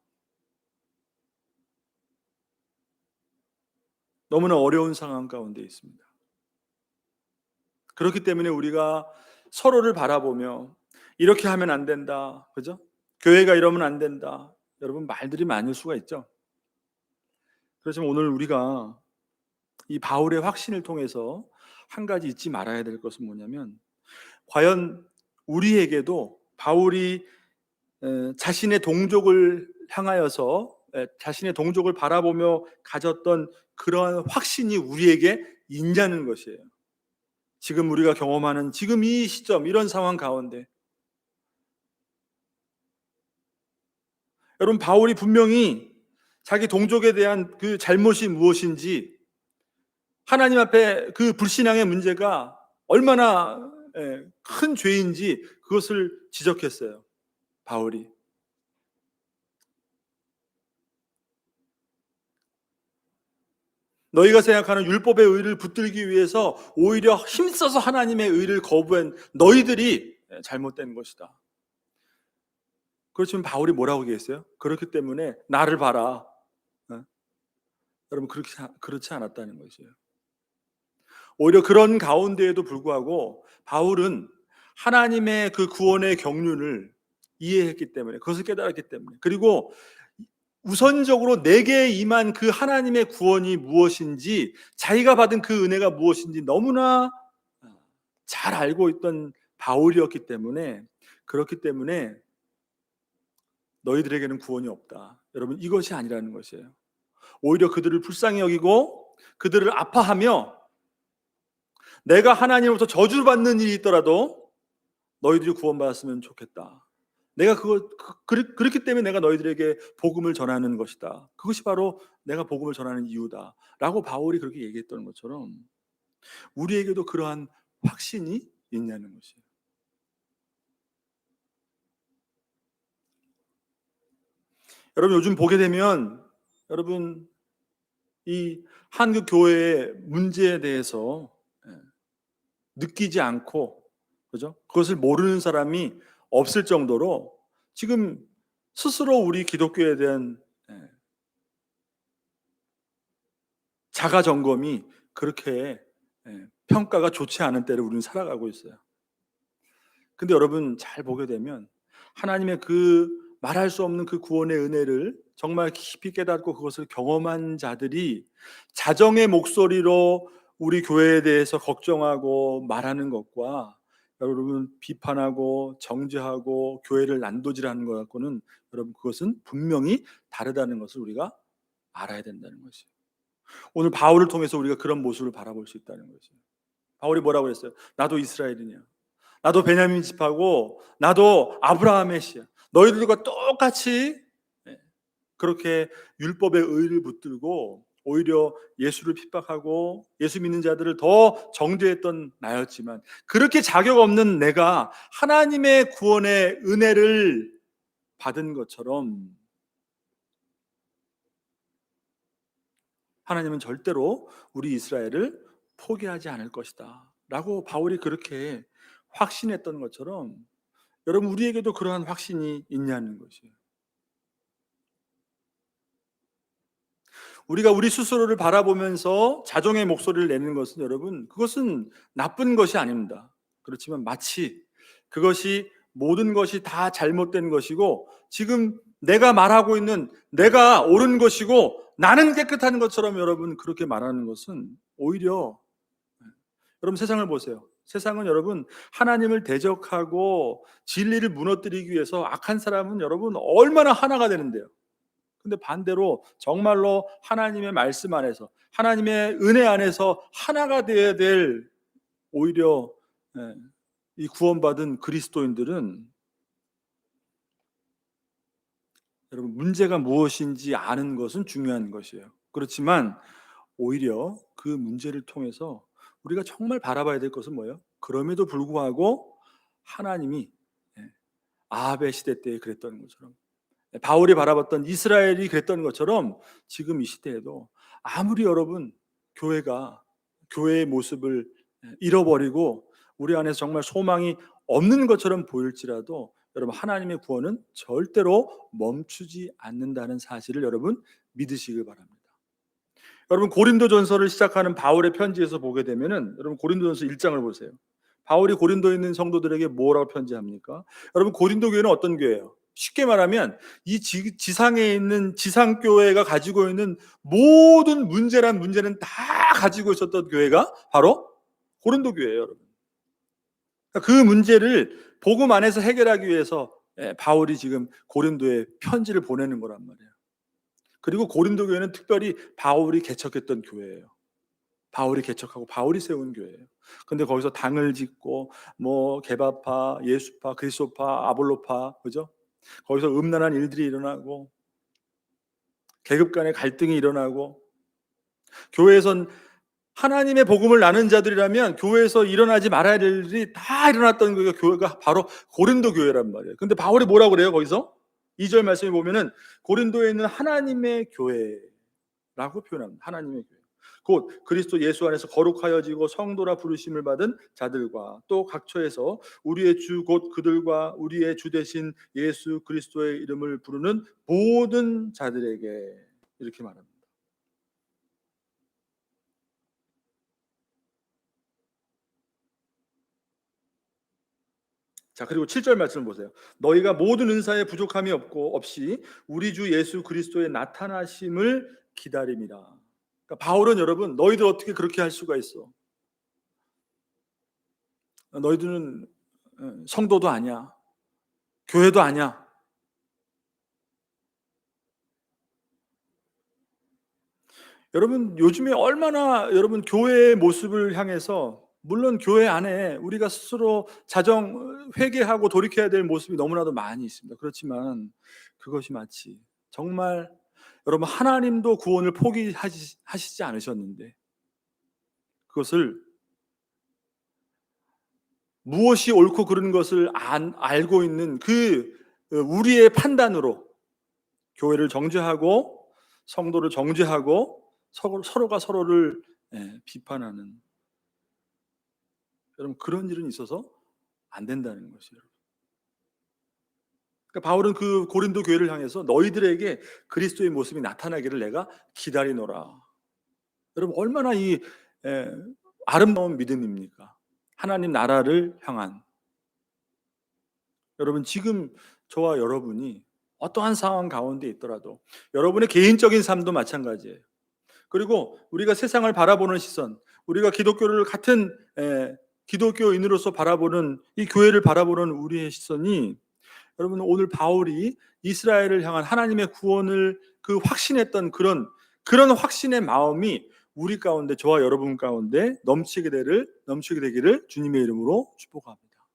너무나 어려운 상황 가운데 있습니다. 그렇기 때문에 우리가 서로를 바라보며 이렇게 하면 안 된다, 그죠? 교회가 이러면 안 된다, 여러분 말들이 많을 수가 있죠. 그렇지만 오늘 우리가 이 바울의 확신을 통해서 한 가지 잊지 말아야 될 것은 뭐냐면, 과연 우리에게도 바울이 자신의 동족을 향하여서 자신의 동족을 바라보며 가졌던 그러한 확신이 우리에게 있냐는 것이에요. 지금 우리가 경험하는 지금 이 시점, 이런 상황 가운데 여러분, 바울이 분명히 자기 동족에 대한 그 잘못이 무엇인지, 하나님 앞에 그 불신앙의 문제가 얼마나 큰 죄인지 그것을 지적했어요, 바울이. 너희가 생각하는 율법의 의를 붙들기 위해서 오히려 힘써서 하나님의 의를 거부한 너희들이 잘못된 것이다. 그렇지만 바울이 뭐라고 얘기했어요? 그렇기 때문에 나를 봐라. 여러분, 그렇지 않았다는 것이에요. 오히려 그런 가운데에도 불구하고 바울은 하나님의 그 구원의 경륜을 이해했기 때문에, 그것을 깨달았기 때문에, 그리고 우선적으로 내게 임한 그 하나님의 구원이 무엇인지, 자기가 받은 그 은혜가 무엇인지 너무나 잘 알고 있던 바울이었기 때문에, 그렇기 때문에 너희들에게는 구원이 없다, 여러분, 이것이 아니라는 것이에요. 오히려 그들을 불쌍히 여기고 그들을 아파하며, 내가 하나님으로부터 저주를 받는 일이 있더라도 너희들이 구원받았으면 좋겠다, 내가 그렇기 때문에 내가 너희들에게 복음을 전하는 것이다, 그것이 바로 내가 복음을 전하는 이유다 라고 바울이 그렇게 얘기했던 것처럼 우리에게도 그러한 확신이 있냐는 것이에요. 여러분 요즘 보게 되면 여러분 이 한국 교회의 문제에 대해서 느끼지 않고, 그죠? 그것을 모르는 사람이 없을 정도로 지금 스스로 우리 기독교에 대한 자가 점검이 그렇게 평가가 좋지 않은 때를 우리는 살아가고 있어요. 근데 여러분 잘 보게 되면 하나님의 그 말할 수 없는 그 구원의 은혜를 정말 깊이 깨닫고 그것을 경험한 자들이 자정의 목소리로 우리 교회에 대해서 걱정하고 말하는 것과 여러분 비판하고 정죄하고 교회를 난도질하는 것 갖고는 여러분 그것은 분명히 다르다는 것을 우리가 알아야 된다는 것이에요. 오늘 바울을 통해서 우리가 그런 모습을 바라볼 수 있다는 거죠. 바울이 뭐라고 했어요? 나도 이스라엘이냐? 나도 베냐민 집하고 나도 아브라함의 씨야. 너희들과 똑같이 그렇게 율법의 의를 붙들고 오히려 예수를 핍박하고 예수 믿는 자들을 더 정죄했던 나였지만 그렇게 자격 없는 내가 하나님의 구원의 은혜를 받은 것처럼 하나님은 절대로 우리 이스라엘을 포기하지 않을 것이다 라고 바울이 그렇게 확신했던 것처럼 여러분 우리에게도 그러한 확신이 있냐는 것이에요. 우리가 우리 스스로를 바라보면서 자정의 목소리를 내는 것은 여러분 그것은 나쁜 것이 아닙니다. 그렇지만 마치 그것이 모든 것이 다 잘못된 것이고 지금 내가 말하고 있는 내가 옳은 것이고 나는 깨끗한 것처럼 여러분 그렇게 말하는 것은 오히려 여러분 세상을 보세요. 세상은 여러분 하나님을 대적하고 진리를 무너뜨리기 위해서 악한 사람은 여러분 얼마나 하나가 되는데요. 근데 반대로 정말로 하나님의 말씀 안에서 하나님의 은혜 안에서 하나가 되어야 될 오히려 이 구원받은 그리스도인들은 여러분 문제가 무엇인지 아는 것은 중요한 것이에요. 그렇지만 오히려 그 문제를 통해서 우리가 정말 바라봐야 될 것은 뭐예요? 그럼에도 불구하고 하나님이 아합의 시대 때에 그랬던 것처럼 바울이 바라봤던 이스라엘이 그랬던 것처럼 지금 이 시대에도 아무리 여러분 교회가 교회의 모습을 잃어버리고 우리 안에서 정말 소망이 없는 것처럼 보일지라도 여러분 하나님의 구원은 절대로 멈추지 않는다는 사실을 여러분 믿으시길 바랍니다. 여러분 고린도전서를 시작하는 바울의 편지에서 보게 되면은 여러분 고린도전서 1장을 보세요. 바울이 고린도에 있는 성도들에게 뭐라고 편지합니까? 여러분 고린도 교회는 어떤 교회예요? 쉽게 말하면 이 지상에 있는 지상교회가 가지고 있는 모든 문제란 문제는 다 가지고 있었던 교회가 바로 고린도 교회예요, 여러분. 그 문제를 복음 안에서 해결하기 위해서 바울이 지금 고린도에 편지를 보내는 거란 말이에요. 그리고 고린도 교회는 특별히 바울이 개척했던 교회예요. 바울이 개척하고 바울이 세운 교회예요. 근데 거기서 당을 짓고 뭐 게바파, 예수파, 그리스도파, 아볼로파, 그죠? 거기서 음란한 일들이 일어나고 계급 간의 갈등이 일어나고 교회에선 하나님의 복음을 나눈 자들이라면 교회에서 일어나지 말아야 될 일이 다 일어났던 교회가 바로 고린도 교회란 말이에요. 근데 바울이 뭐라고 그래요? 거기서 2절 말씀에 보면은 고린도에 있는 하나님의 교회라고 표현합니다. 하나님의 교회. 곧 그리스도 예수 안에서 거룩하여지고 성도라 부르심을 받은 자들과 또 각처에서 우리의 주 곧 그들과 우리의 주 되신 예수 그리스도의 이름을 부르는 모든 자들에게 이렇게 말합니다. 자, 그리고 7절 말씀을 보세요. 너희가 모든 은사에 부족함이 없이 우리 주 예수 그리스도의 나타나심을 기다림이라. 그러니까 바울은 여러분 너희들 어떻게 그렇게 할 수가 있어? 너희들은 성도도 아니야. 교회도 아니야. 여러분 요즘에 얼마나 여러분 교회의 모습을 향해서 물론 교회 안에 우리가 스스로 자정 회개하고 돌이켜야 될 모습이 너무나도 많이 있습니다. 그렇지만 그것이 마치 정말 여러분 하나님도 구원을 포기하시지 않으셨는데 그것을 무엇이 옳고 그른 것을 알고 있는 우리의 판단으로 교회를 정죄하고 성도를 정죄하고 서로가 서로를 비판하는, 여러분 그런 일은 있어서 안 된다는 것이에요. 그러니까 바울은 그 고린도 교회를 향해서 너희들에게 그리스도의 모습이 나타나기를 내가 기다리노라. 여러분 얼마나 아름다운 믿음입니까? 하나님 나라를 향한. 여러분 지금 저와 여러분이 어떠한 상황 가운데 있더라도 여러분의 개인적인 삶도 마찬가지예요. 그리고 우리가 세상을 바라보는 시선, 우리가 기독교를 같은 기독교인으로서 바라보는 이 교회를 바라보는 우리의 시선이, 여러분 오늘 바울이 이스라엘을 향한 하나님의 구원을 확신했던 그런 확신의 마음이 우리 가운데, 저와 여러분 가운데 넘치게 되기를 주님의 이름으로 축복합니다.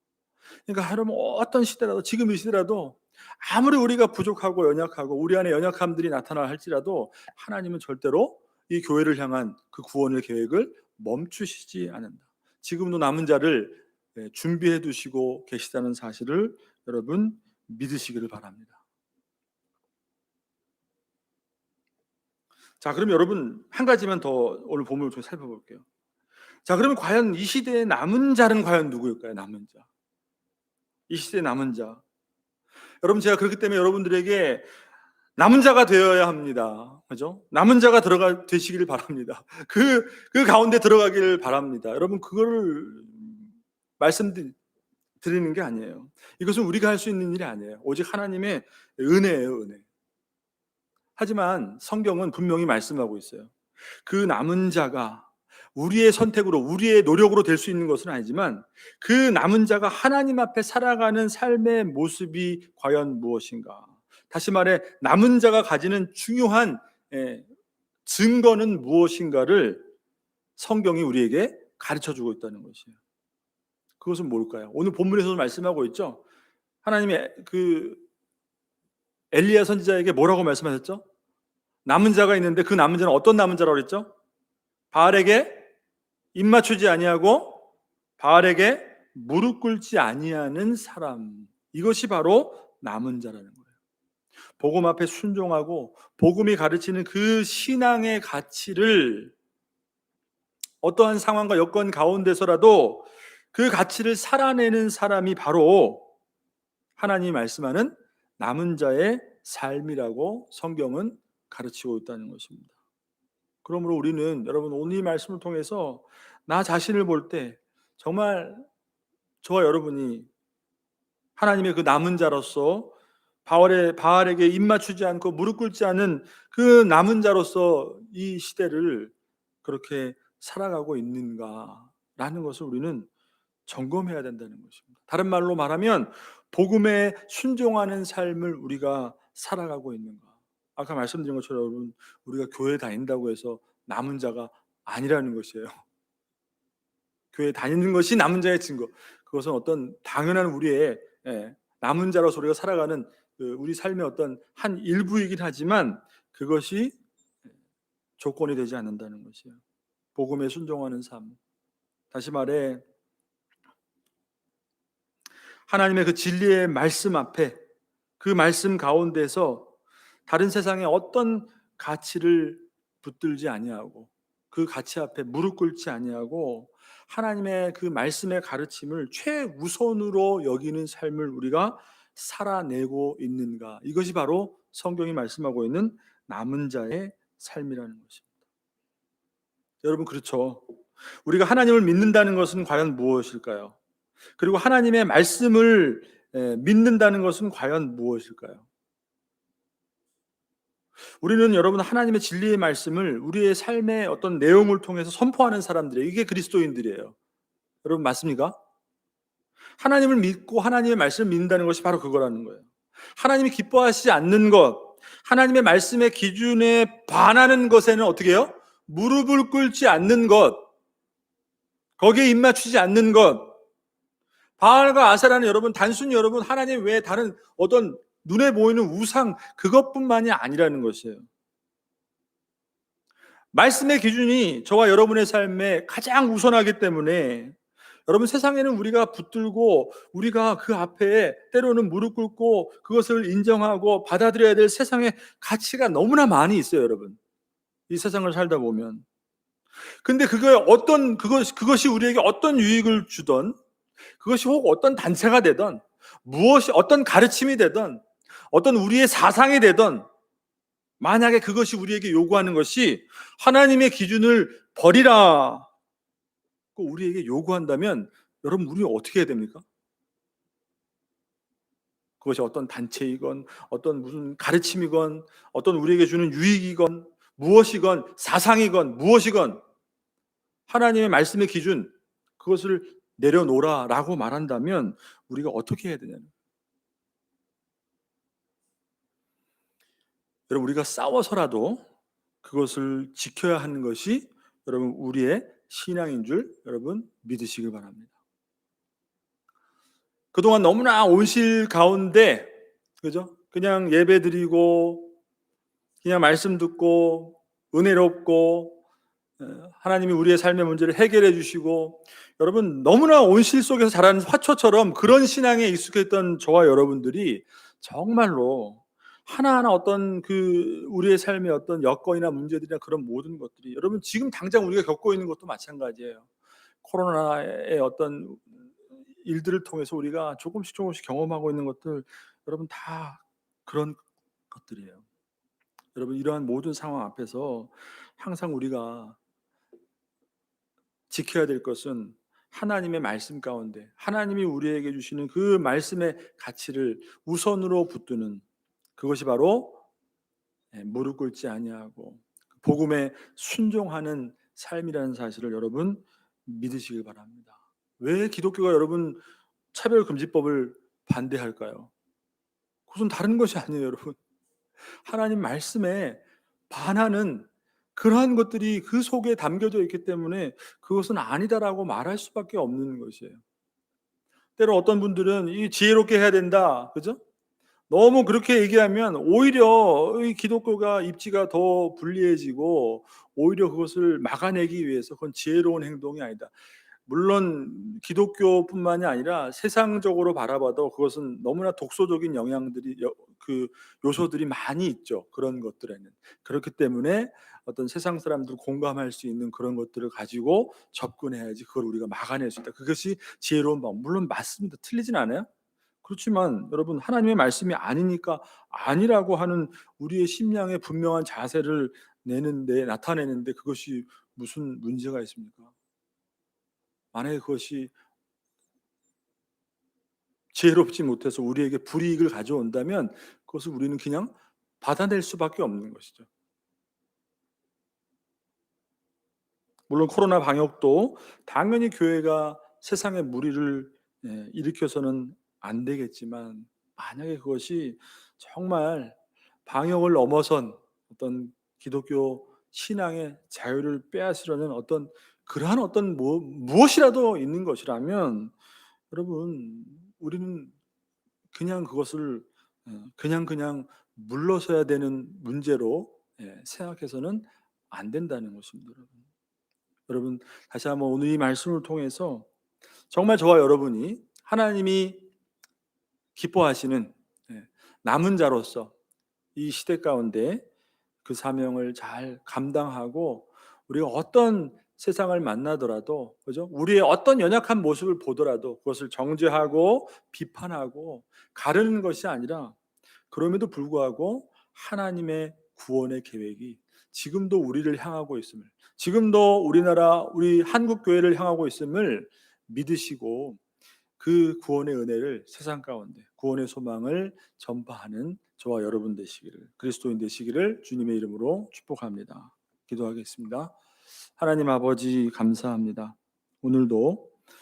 그러니까 여러분 어떤 시대라도, 지금 이 시대라도 아무리 우리가 부족하고 연약하고 우리 안에 연약함들이 나타나 할지라도 하나님은 절대로 이 교회를 향한 그 구원의 계획을 멈추시지 않는다. 지금도 남은 자를 준비해 두시고 계시다는 사실을 여러분 믿으시기를 바랍니다. 자, 그럼 여러분 한 가지만 더 오늘 본문을 좀 살펴볼게요. 자, 그러면 과연 이 시대의 남은 자는 과연 누구일까요? 남은 자. 이 시대의 남은 자. 여러분 제가 그렇기 때문에 여러분들에게 남은 자가 되어야 합니다. 그죠? 남은 자가 되시길 바랍니다. 그 가운데 들어가기를 바랍니다. 여러분 그거를 말씀드리는 게 아니에요. 이것은 우리가 할 수 있는 일이 아니에요. 오직 하나님의 은혜예요, 은혜. 하지만 성경은 분명히 말씀하고 있어요. 그 남은 자가 우리의 선택으로, 우리의 노력으로 될 수 있는 것은 아니지만 그 남은 자가 하나님 앞에 살아가는 삶의 모습이 과연 무엇인가? 다시 말해 남은 자가 가지는 중요한 증거는 무엇인가를 성경이 우리에게 가르쳐주고 있다는 것이에요. 그것은 뭘까요? 오늘 본문에서도 말씀하고 있죠. 하나님의 엘리야 선지자에게 뭐라고 말씀하셨죠? 남은 자가 있는데 그 남은 자는 어떤 남은 자라고 그랬죠? 바알에게 입 맞추지 아니하고 바알에게 무릎 꿇지 아니하는 사람, 이것이 바로 남은 자라는 거예요. 복음 앞에 순종하고 복음이 가르치는 그 신앙의 가치를 어떠한 상황과 여건 가운데서라도 그 가치를 살아내는 사람이 바로 하나님이 말씀하는 남은 자의 삶이라고 성경은 가르치고 있다는 것입니다. 그러므로 우리는 여러분 오늘 이 말씀을 통해서 나 자신을 볼 때 정말 저와 여러분이 하나님의 그 남은 자로서 바알에게 입 맞추지 않고 무릎 꿇지 않은 그 남은 자로서 이 시대를 그렇게 살아가고 있는가라는 것을 우리는 점검해야 된다는 것입니다. 다른 말로 말하면 복음에 순종하는 삶을 우리가 살아가고 있는가. 아까 말씀드린 것처럼 여러분 우리가 교회 다닌다고 해서 남은 자가 아니라는 것이에요. 교회 다니는 것이 남은 자의 증거. 그것은 어떤 당연한 우리의 남은 자로서 우리가 살아가는 우리 삶의 어떤 한 일부이긴 하지만 그것이 조건이 되지 않는다는 것이에요. 복음에 순종하는 삶. 다시 말해 하나님의 그 진리의 말씀 앞에, 그 말씀 가운데서 다른 세상의 어떤 가치를 붙들지 아니하고 그 가치 앞에 무릎 꿇지 아니하고 하나님의 그 말씀의 가르침을 최우선으로 여기는 삶을 우리가 살아내고 있는가. 이것이 바로 성경이 말씀하고 있는 남은 자의 삶이라는 것입니다. 여러분 그렇죠. 우리가 하나님을 믿는다는 것은 과연 무엇일까요? 그리고 하나님의 말씀을 믿는다는 것은 과연 무엇일까요? 우리는 여러분 하나님의 진리의 말씀을 우리의 삶의 어떤 내용을 통해서 선포하는 사람들이에요. 이게 그리스도인들이에요. 여러분 맞습니까? 하나님을 믿고 하나님의 말씀을 믿는다는 것이 바로 그거라는 거예요. 하나님이 기뻐하시지 않는 것, 하나님의 말씀의 기준에 반하는 것에는 어떻게 해요? 무릎을 꿇지 않는 것, 거기에 입 맞추지 않는 것. 바알과 아세라는 여러분 단순히 여러분 하나님 외에 다른 어떤 눈에 보이는 우상 그것뿐만이 아니라는 것이에요. 말씀의 기준이 저와 여러분의 삶에 가장 우선하기 때문에 여러분, 세상에는 우리가 붙들고 우리가 그 앞에 때로는 무릎 꿇고 그것을 인정하고 받아들여야 될 세상의 가치가 너무나 많이 있어요, 여러분. 이 세상을 살다 보면. 근데 그것이 우리에게 어떤 유익을 주던, 그것이 혹 어떤 단체가 되던, 무엇이 어떤 가르침이 되던, 어떤 우리의 사상이 되던, 만약에 그것이 우리에게 요구하는 것이 하나님의 기준을 버리라고 우리에게 요구한다면, 여러분, 우리 어떻게 해야 됩니까? 그것이 어떤 단체이건 어떤 무슨 가르침이건 어떤 우리에게 주는 유익이건 무엇이건 사상이건 무엇이건 하나님의 말씀의 기준, 그것을 내려놓으라라고 말한다면 우리가 어떻게 해야 되냐는, 여러분, 우리가 싸워서라도 그것을 지켜야 하는 것이 여러분 우리의 신앙인 줄 여러분 믿으시길 바랍니다. 그동안 너무나 온실 가운데, 그죠? 그냥 예배드리고 그냥 말씀 듣고 은혜롭고 하나님이 우리의 삶의 문제를 해결해 주시고, 여러분, 너무나 온실 속에서 자라는 화초처럼 그런 신앙에 익숙했던 저와 여러분들이 정말로 하나하나 어떤 우리의 삶의 어떤 여건이나 문제들이나 그런 모든 것들이, 여러분, 지금 당장 우리가 겪고 있는 것도 마찬가지예요. 코로나의 어떤 일들을 통해서 우리가 조금씩 조금씩 경험하고 있는 것들, 여러분, 다 그런 것들이에요. 여러분, 이러한 모든 상황 앞에서 항상 우리가 지켜야 될 것은 하나님의 말씀 가운데 하나님이 우리에게 주시는 그 말씀의 가치를 우선으로 붙드는, 그것이 바로 무릎 꿇지 아니하고 복음에 순종하는 삶이라는 사실을 여러분 믿으시길 바랍니다. 왜 기독교가 여러분 차별금지법을 반대할까요? 그것은 다른 것이 아니에요, 여러분. 하나님 말씀에 반하는 그러한 것들이 그 속에 담겨져 있기 때문에 그것은 아니다라고 말할 수밖에 없는 것이에요. 때로 어떤 분들은 이 지혜롭게 해야 된다, 그죠? 너무 그렇게 얘기하면 오히려 이 기독교가 입지가 더 불리해지고 오히려 그것을 막아내기 위해서 그건 지혜로운 행동이 아니다. 물론 기독교뿐만이 아니라 세상적으로 바라봐도 그것은 너무나 독소적인 영향들이 요소들이 많이 있죠. 그런 것들에는. 그렇기 때문에 어떤 세상 사람들 공감할 수 있는 그런 것들을 가지고 접근해야지 그걸 우리가 막아낼 수 있다. 그것이 지혜로운 방법. 물론 맞습니다. 틀리진 않아요. 그렇지만 여러분, 하나님의 말씀이 아니니까 아니라고 하는 우리의 심령의 분명한 자세를 나타내는데 그것이 무슨 문제가 있습니까? 만약에 그것이 지혜롭지 못해서 우리에게 불이익을 가져온다면 그것을 우리는 그냥 받아낼 수밖에 없는 것이죠. 물론 코로나 방역도 당연히 교회가 세상에 무리를 일으켜서는 안 되겠지만, 만약에 그것이 정말 방역을 넘어선 어떤 기독교 신앙의 자유를 빼앗으려는 그러한 어떤 무엇이라도 있는 것이라면, 여러분, 우리는 그냥 그것을 그냥 물러서야 되는 문제로 생각해서는 안 된다는 것입니다, 여러분. 여러분, 다시 한번 오늘 이 말씀을 통해서 정말 저와 여러분이 하나님이 기뻐하시는 남은 자로서 이 시대 가운데 그 사명을 잘 감당하고, 우리가 어떤 세상을 만나더라도, 그죠? 우리의 어떤 연약한 모습을 보더라도 그것을 정죄하고 비판하고 가르는 것이 아니라, 그럼에도 불구하고 하나님의 구원의 계획이 지금도 우리를 향하고 있음을, 지금도 우리 한국 교회를 향하고 있음을 믿으시고, 그 구원의 은혜를 세상 가운데 구원의 소망을 전파하는 저와 여러분 되시기를, 그리스도인 되시기를 주님의 이름으로 축복합니다. 기도하겠습니다. 하나님 아버지, 감사합니다. 오늘도